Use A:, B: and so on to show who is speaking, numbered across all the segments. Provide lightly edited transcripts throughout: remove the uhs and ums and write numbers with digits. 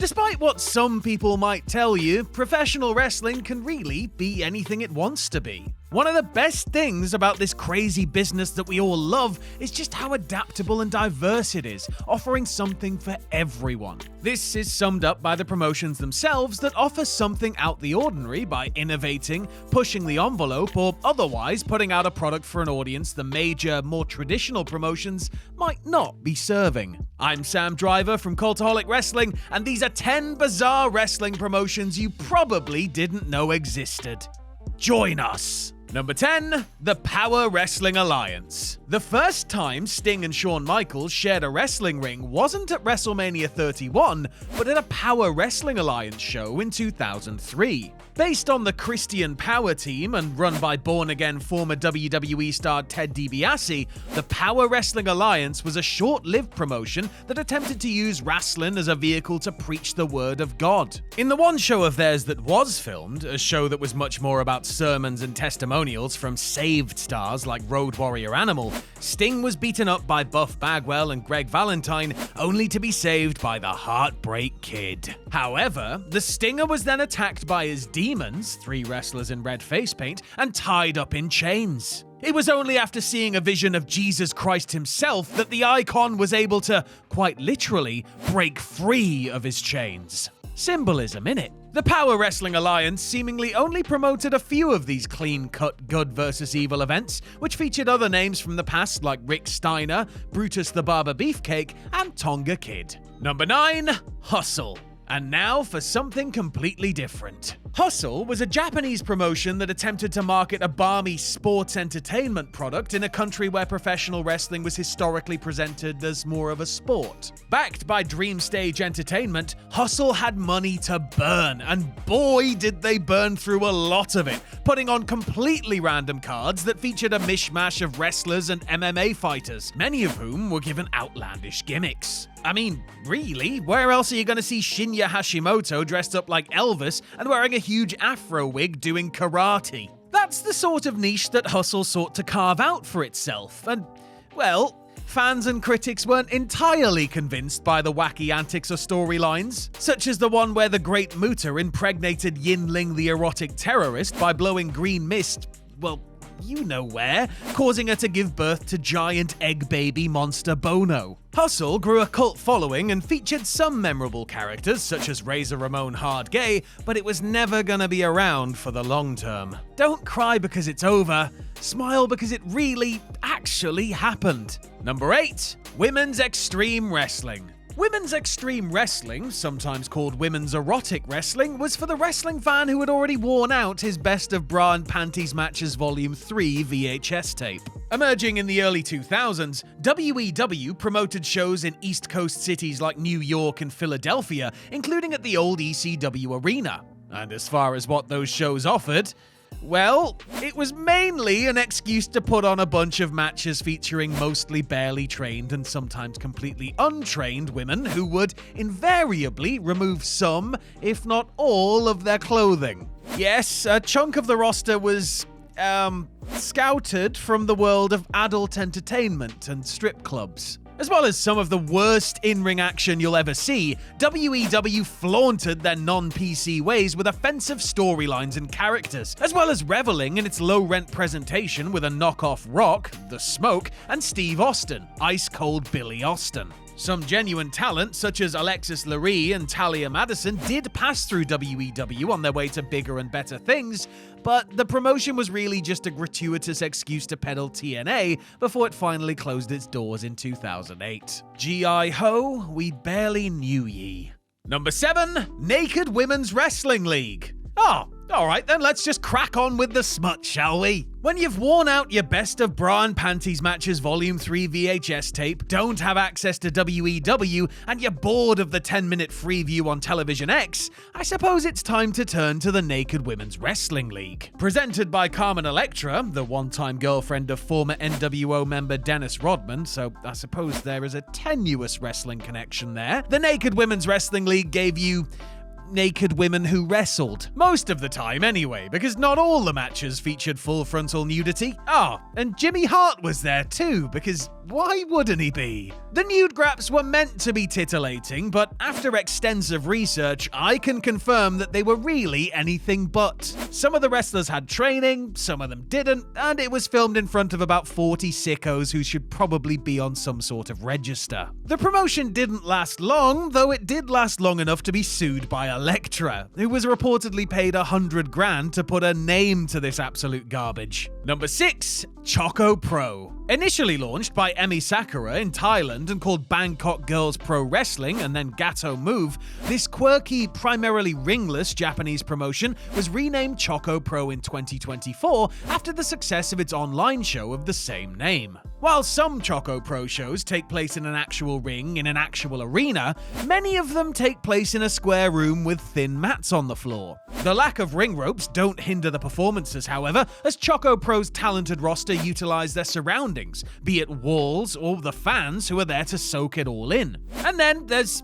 A: Despite what some people might tell you, professional wrestling can really be anything it wants to be. One of the best things about this crazy business that we all love is just how adaptable and diverse it is, offering something for everyone. This is summed up by the promotions themselves that offer something out the ordinary by innovating, pushing the envelope, or otherwise putting out a product for an audience the major, more traditional promotions might not be serving. I'm Sam Driver from Cultaholic Wrestling, and these are 10 bizarre wrestling promotions you probably didn't know existed. Join us! Number 10, the Power Wrestling Alliance. The first time Sting and Shawn Michaels shared a wrestling ring wasn't at WrestleMania 31, but at a Power Wrestling Alliance show in 2003. Based on the Christian Power team and run by born-again former WWE star Ted DiBiase, the Power Wrestling Alliance was a short-lived promotion that attempted to use wrestling as a vehicle to preach the word of God. In the one show of theirs that was filmed, a show that was much more about sermons and testimonials from saved stars like Road Warrior Animal, Sting was beaten up by Buff Bagwell and Greg Valentine, only to be saved by the Heartbreak Kid. However, the Stinger was then attacked by his demons, 3 wrestlers in red face paint, and tied up in chains. It was only after seeing a vision of Jesus Christ himself that the icon was able to, quite literally, break free of his chains. Symbolism, innit? The Power Wrestling Alliance seemingly only promoted a few of these clean-cut good versus evil events, which featured other names from the past like Rick Steiner, Brutus the Barber Beefcake, and Tonga Kid. Number 9, Hustle. And now for something completely different. Hustle was a Japanese promotion that attempted to market a balmy sports entertainment product in a country where professional wrestling was historically presented as more of a sport. Backed by Dream Stage Entertainment, Hustle had money to burn, and boy did they burn through a lot of it, putting on completely random cards that featured a mishmash of wrestlers and MMA fighters, many of whom were given outlandish gimmicks. I mean, really, where else are you going to see Shinya Hashimoto dressed up like Elvis and wearing a huge afro wig doing karate? That's the sort of niche that Hustle sought to carve out for itself, and, well, fans and critics weren't entirely convinced by the wacky antics or storylines, such as the one where the Great Muta impregnated Yin-Ling the erotic terrorist by blowing green mist, well, you know where, causing her to give birth to giant egg baby monster Bono. Hustle grew a cult following and featured some memorable characters such as Razor Ramon Hard Gay, but it was never gonna be around for the long term. Don't cry because it's over, smile because it really, actually happened. Number 8, Women's Extreme Wrestling. Women's Extreme Wrestling, sometimes called Women's Erotic Wrestling, was for the wrestling fan who had already worn out his Best of Bra and Panties Matches Volume 3 VHS tape. Emerging in the early 2000s, WEW promoted shows in East Coast cities like New York and Philadelphia, including at the old ECW Arena. And as far as what those shows offered, well, it was mainly an excuse to put on a bunch of matches featuring mostly barely trained and sometimes completely untrained women who would invariably remove some, if not all, of their clothing. Yes, a chunk of the roster was, scouted from the world of adult entertainment and strip clubs. As well as some of the worst in-ring action you'll ever see, WEW flaunted their non-PC ways with offensive storylines and characters, as well as reveling in its low-rent presentation with a knockoff Rock, The Smoke, and Steve Austin, Ice Cold Billy Austin. Some genuine talent, such as Alexis Lurie and Talia Madison, did pass through WEW on their way to bigger and better things, but the promotion was really just a gratuitous excuse to peddle TNA before it finally closed its doors in 2008. G.I. Ho, we barely knew ye. Number 7, Naked Women's Wrestling League. Oh, alright then, let's just crack on with the smut, shall we? When you've worn out your Best of Bra and Panties Matches Volume 3 VHS tape, don't have access to WEW, and you're bored of the 10-minute free view on Television X, I suppose it's time to turn to the Naked Women's Wrestling League. Presented by Carmen Electra, the one-time girlfriend of former NWO member Dennis Rodman, so I suppose there is a tenuous wrestling connection there, the Naked Women's Wrestling League gave you, naked women who wrestled. Most of the time anyway, because not all the matches featured full frontal nudity. And Jimmy Hart was there too, because why wouldn't he be? The nude graps were meant to be titillating, but after extensive research, I can confirm that they were really anything but. Some of the wrestlers had training, some of them didn't, and it was filmed in front of about 40 sickos who should probably be on some sort of register. The promotion didn't last long, though it did last long enough to be sued by Elektra, who was reportedly paid $100,000 to put a name to this absolute garbage. Number 6. Choco Pro. Initially launched by Emi Sakura in Thailand and called Bangkok Girls Pro Wrestling and then Gato Move, this quirky, primarily ringless Japanese promotion was renamed Choco Pro in 2024 after the success of its online show of the same name. While some Choco Pro shows take place in an actual ring in an actual arena, many of them take place in a square room with thin mats on the floor. The lack of ring ropes don't hinder the performances, however, as Choco Pro's talented roster utilize their surroundings, be it walls or the fans who are there to soak it all in. And then there's,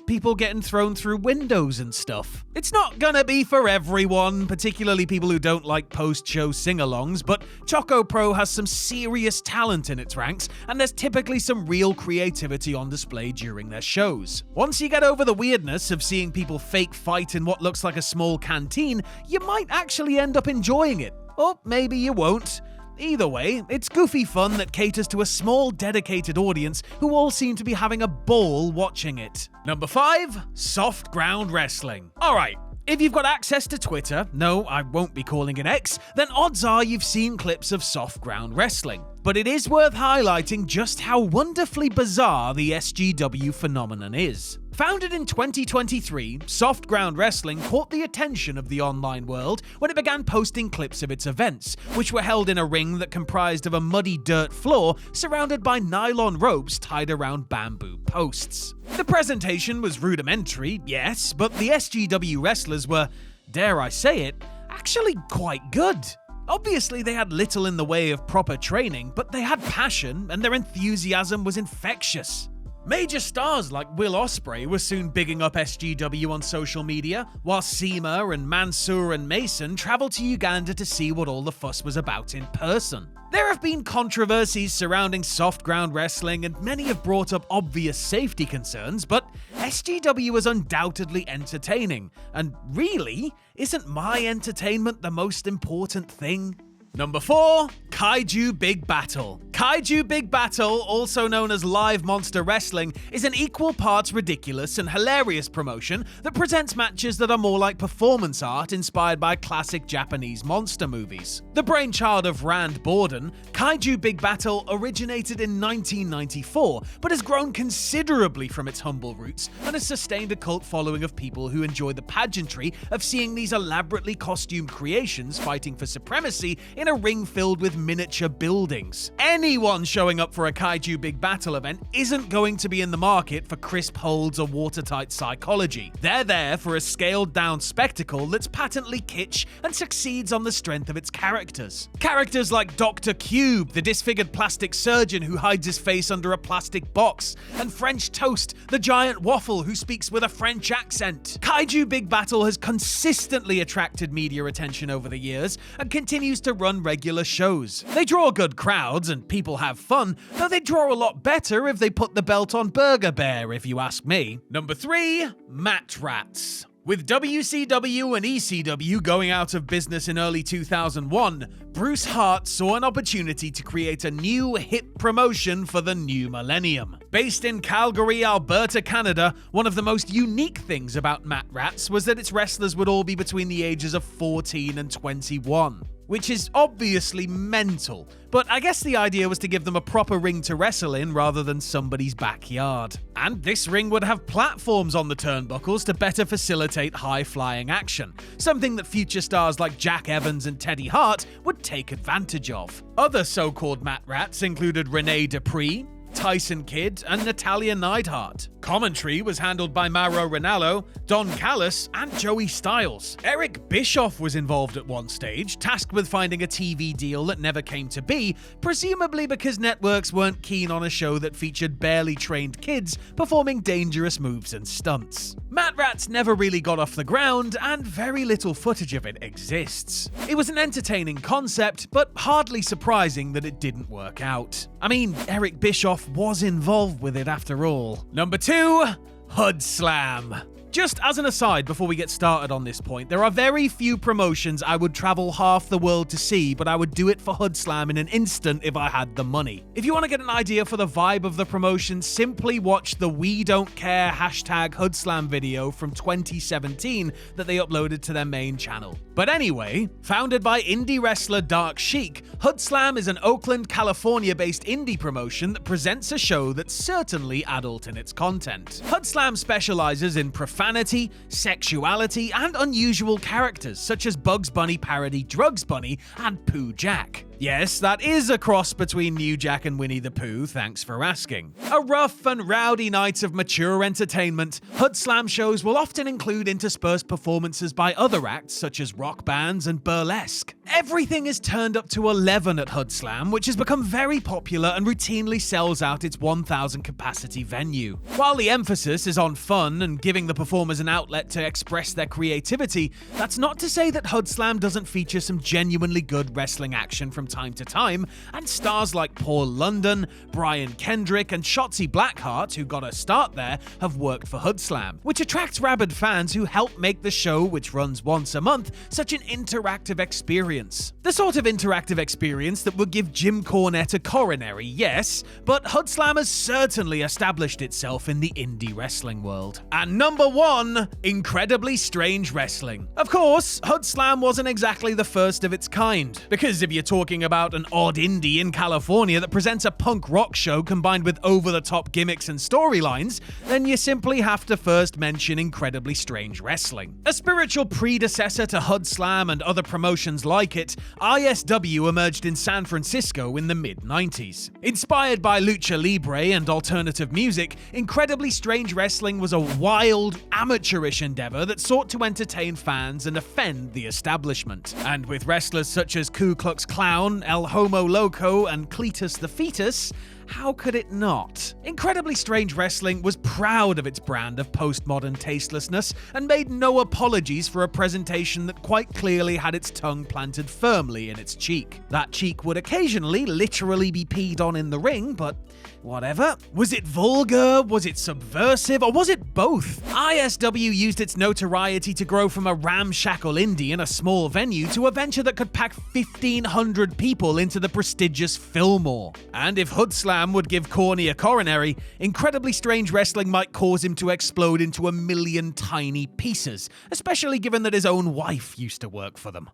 A: people getting thrown through windows and stuff. It's not gonna be for everyone, particularly people who don't like post-show sing-alongs, but Choco Pro has some serious talent in its ranks, and there's typically some real creativity on display during their shows. Once you get over the weirdness of seeing people fake fight in what looks like a small canteen, you might actually end up enjoying it. Or maybe you won't. Either way, it's goofy fun that caters to a small, dedicated audience who all seem to be having a ball watching it. Number 5. Soft Ground Wrestling. Alright, if you've got access to Twitter, no, I won't be calling it X, then odds are you've seen clips of soft ground wrestling. But it is worth highlighting just how wonderfully bizarre the SGW phenomenon is. Founded in 2023, Soft Ground Wrestling caught the attention of the online world when it began posting clips of its events, which were held in a ring that comprised of a muddy dirt floor surrounded by nylon ropes tied around bamboo posts. The presentation was rudimentary, yes, but the SGW wrestlers were, dare I say it, actually quite good. Obviously, they had little in the way of proper training, but they had passion, and their enthusiasm was infectious. Major stars like Will Ospreay were soon bigging up SGW on social media, while Seema and Mansoor and Mason travelled to Uganda to see what all the fuss was about in person. There have been controversies surrounding soft ground wrestling, and many have brought up obvious safety concerns, but SGW is undoubtedly entertaining, and really, isn't my entertainment the most important thing? Number 4. Kaiju Big Battel. Kaiju Big Battel, also known as Live Monster Wrestling, is an equal parts ridiculous and hilarious promotion that presents matches that are more like performance art inspired by classic Japanese monster movies. The brainchild of Rand Borden, Kaiju Big Battel originated in 1994, but has grown considerably from its humble roots and has sustained a cult following of people who enjoy the pageantry of seeing these elaborately costumed creations fighting for supremacy in a ring filled with miniature buildings. Anyone showing up for a Kaiju Big Battel event isn't going to be in the market for crisp holds or watertight psychology. They're there for a scaled-down spectacle that's patently kitsch and succeeds on the strength of its characters. Characters like Dr. Cube, the disfigured plastic surgeon who hides his face under a plastic box, and French Toast, the giant waffle who speaks with a French accent. Kaiju Big Battel has consistently attracted media attention over the years and continues to run regular shows. They draw good crowds and people have fun, though they draw a lot better if they put the belt on Burger Bear, if you ask me. Number 3. Mat Rats. With WCW and ECW going out of business in early 2001, Bruce Hart saw an opportunity to create a new hip promotion for the new millennium. Based in Calgary, Alberta, Canada, one of the most unique things about Mat Rats was that its wrestlers would all be between the ages of 14 and 21. Which is obviously mental, but I guess the idea was to give them a proper ring to wrestle in rather than somebody's backyard. And this ring would have platforms on the turnbuckles to better facilitate high-flying action, something that future stars like Jack Evans and Teddy Hart would take advantage of. Other so-called Mat Rats included Rene Dupree, Tyson Kidd and Natalya Neidhart. Commentary was handled by Mauro Ranallo, Don Callis, and Joey Styles. Eric Bischoff was involved at one stage, tasked with finding a TV deal that never came to be, presumably because networks weren't keen on a show that featured barely trained kids performing dangerous moves and stunts. Mat Rats never really got off the ground, and very little footage of it exists. It was an entertaining concept, but hardly surprising that it didn't work out. I mean, Eric Bischoff was involved with it after all. Number 2, Hoodslam. Just as an aside before we get started on this point, there are very few promotions I would travel half the world to see, but I would do it for Hoodslam in an instant if I had the money. If you want to get an idea for the vibe of the promotion, simply watch the We Don't Care #Hoodslam video from 2017 that they uploaded to their main channel. But anyway, founded by indie wrestler Dark Sheik, Hoodslam is an Oakland, California-based indie promotion that presents a show that's certainly adult in its content. Hoodslam specializes in profanity, sexuality, and unusual characters such as Bugs Bunny parody Drugs Bunny and Pooh Jack. Yes, that is a cross between New Jack and Winnie the Pooh, thanks for asking. A rough and rowdy night of mature entertainment, Hoodslam shows will often include interspersed performances by other acts such as rock bands and burlesque. Everything is turned up to 11 at Hoodslam, which has become very popular and routinely sells out its 1,000 capacity venue. While the emphasis is on fun and giving the performers an outlet to express their creativity, that's not to say that Hoodslam doesn't feature some genuinely good wrestling action from time to time, and stars like Paul London, Brian Kendrick, and Shotzi Blackheart, who got a start there, have worked for Hoodslam, which attracts rabid fans who help make the show, which runs once a month, such an interactive experience. The sort of interactive experience that would give Jim Cornette a coronary, yes, but Hoodslam has certainly established itself in the indie wrestling world. And number 1, Incredibly Strange Wrestling. Of course, Hoodslam wasn't exactly the first of its kind, because if you're talking about an odd indie in California that presents a punk rock show combined with over-the-top gimmicks and storylines, then you simply have to first mention Incredibly Strange Wrestling. A spiritual predecessor to Hoodslam and other promotions like it, ISW emerged in San Francisco in the mid-90s. Inspired by lucha libre and alternative music, Incredibly Strange Wrestling was a wild, amateurish endeavor that sought to entertain fans and offend the establishment. And with wrestlers such as Ku Klux Klan, El Homo Loco, and Cletus the Fetus, how could it not? Incredibly Strange Wrestling was proud of its brand of postmodern tastelessness and made no apologies for a presentation that quite clearly had its tongue planted firmly in its cheek. That cheek would occasionally literally be peed on in the ring, but whatever. Was it vulgar? Was it subversive? Or was it both? ISW used its notoriety to grow from a ramshackle indie in a small venue to a venture that could pack 1,500 people into the prestigious Fillmore. And if Hoodslam would give Corny a coronary, Incredibly Strange Wrestling might cause him to explode into a million tiny pieces, especially given that his own wife used to work for them.